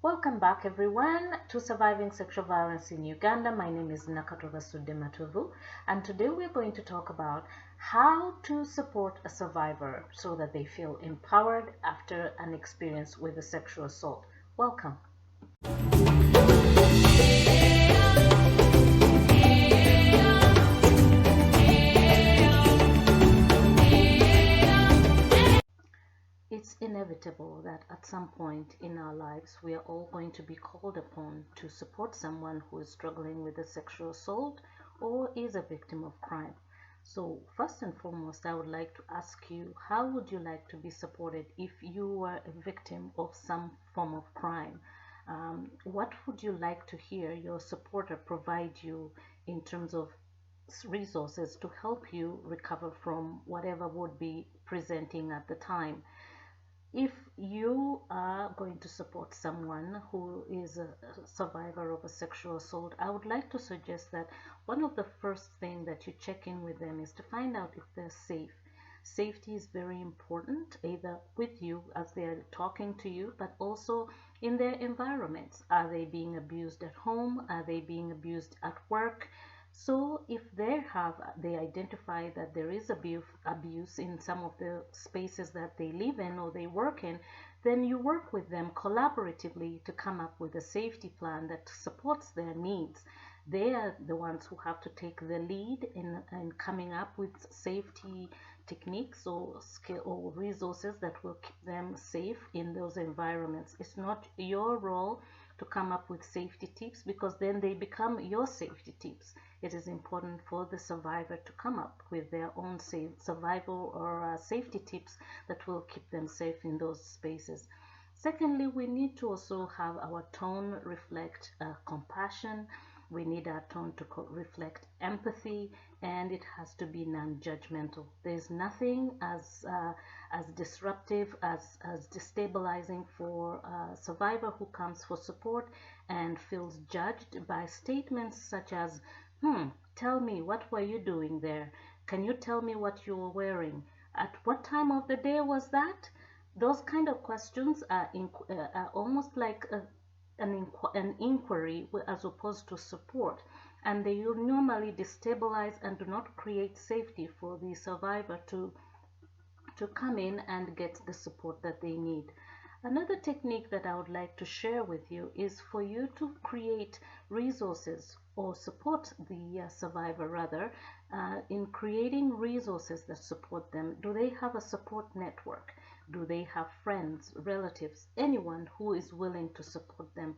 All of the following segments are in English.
Welcome back everyone to Surviving Sexual Violence in Uganda. My name is Nakatora Sudematuvu, and today we're going to talk about how to support a survivor so that they feel empowered after an experience with a sexual assault. Welcome. It's inevitable that at some point in our lives we are all going to be called upon to support someone who is struggling with a sexual assault or is a victim of crime. So first and foremost, I would like to ask you, how would you like to be supported if you were a victim of some form of crime? What would you like to hear your supporter provide you in terms of resources to help you recover from whatever would be presenting at the time? If you are going to support someone who is a survivor of a sexual assault, I would like to suggest that one of the first things that you check in with them is to find out if they're safe. Safety is very important, either with you as they're talking to you, but also in their environments. Are they being abused at home? Are they being abused at work? So if they identify that there is abuse in some of the spaces that they live in or they work in, then you work with them collaboratively to come up with a safety plan that supports their needs. They are the ones who have to take the lead in coming up with safety techniques or skill or resources that will keep them safe in those environments. It's not your role to come up with safety tips, because then they become your safety tips. It is important for the survivor to come up with their own survival or safety tips that will keep them safe in those spaces. Secondly, we need to also have our tone reflect compassion. We need our tone to reflect empathy, and it has to be non-judgmental. There's nothing as disruptive, as destabilizing for a survivor who comes for support and feels judged by statements such as, tell me, what were you doing there? Can you tell me what you were wearing? At what time of the day was that? Those kind of questions are almost like an inquiry as opposed to support, and they normally destabilize and do not create safety for the survivor to come in and get the support that they need. Another technique that I would like to share with you is for you to create resources or support the survivor rather in creating resources that support them. Do they have a support network? Do they have friends, relatives, anyone who is willing to support them?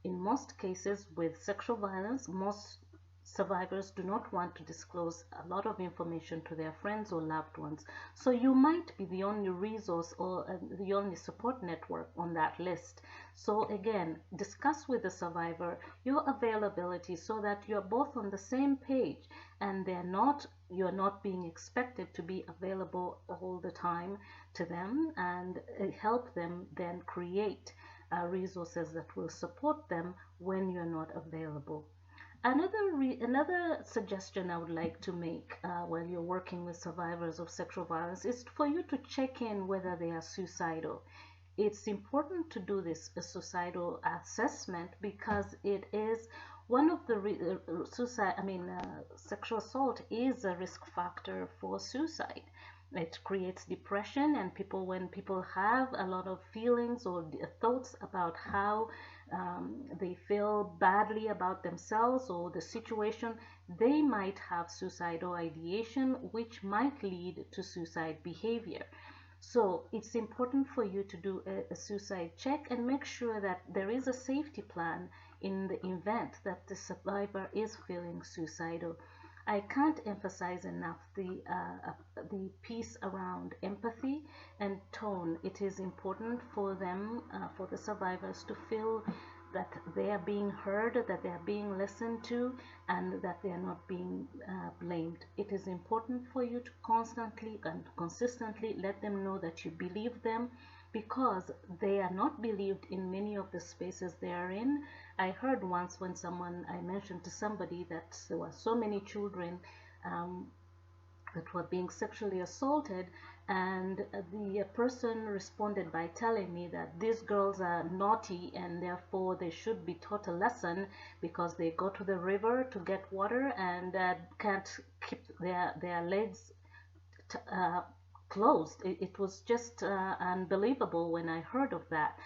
In most cases with sexual violence, most survivors do not want to disclose a lot of information to their friends or loved ones. So you might be the only resource or the only support network on that list. So again, discuss with the survivor your availability so that you're both on the same page and you're not being expected to be available all the time to them, and help them then create resources that will support them when you're not available. Another suggestion I would like to make while you're working with survivors of sexual violence is for you to check in whether they are suicidal. It's important to do this suicidal assessment because it is one of the sexual assault is a risk factor for suicide. It creates depression, and when people have a lot of feelings or thoughts about how they feel badly about themselves or the situation, they might have suicidal ideation, which might lead to suicide behavior. So it's important for you to do a suicide check and make sure that there is a safety plan in the event that the survivor is feeling suicidal. I can't emphasize enough the piece around empathy and tone. It is important for them, for the survivors, to feel that they are being heard, that they are being listened to, and that they are not being blamed. It is important for you to constantly and consistently let them know that you believe them, because they are not believed in many of the spaces they are in. I heard once when I mentioned to somebody that there were so many children that were being sexually assaulted, And the person responded by telling me that these girls are naughty and therefore they should be taught a lesson because they go to the river to get water and can't keep their legs uh, closed. It was just unbelievable when I heard of that.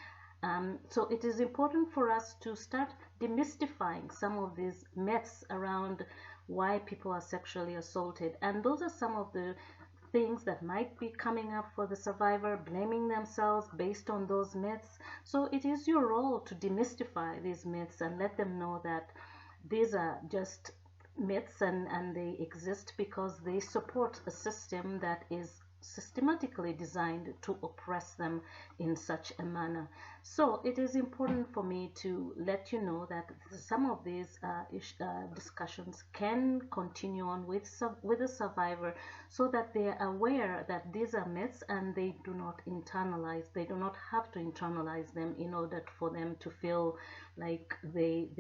So it is important for us to start demystifying some of these myths around why people are sexually assaulted. And those are some of the things that might be coming up for the survivor, blaming themselves based on those myths. So it is your role to demystify these myths and let them know that these are just myths and they exist because they support a system that is systematically designed to oppress them in such a manner. So it is important for me to let you know that some of these discussions can continue on with the survivor so that they are aware that these are myths and they do not have to internalize them in order for them to feel like they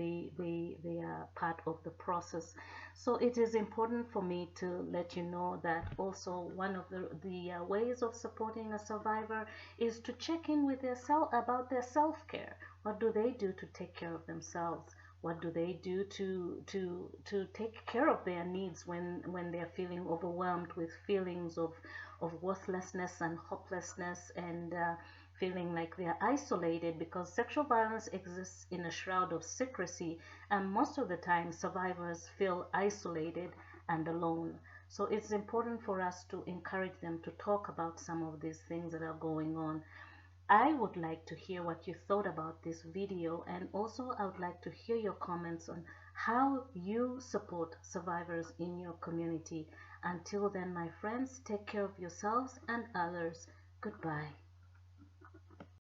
are part of the process. So it is important for me to let you know that also one of the ways of supporting a survivor is to check in with about their self-care. What do they do to take care of themselves? What do they do to take care of their needs when they're feeling overwhelmed with feelings of worthlessness and hopelessness and feeling like they are isolated, because sexual violence exists in a shroud of secrecy, and most of the time survivors feel isolated and alone. So it's important for us to encourage them to talk about some of these things that are going on. I would like to hear what you thought about this video, and also I would like to hear your comments on how you support survivors in your community. Until then, my friends, take care of yourselves and others. Goodbye.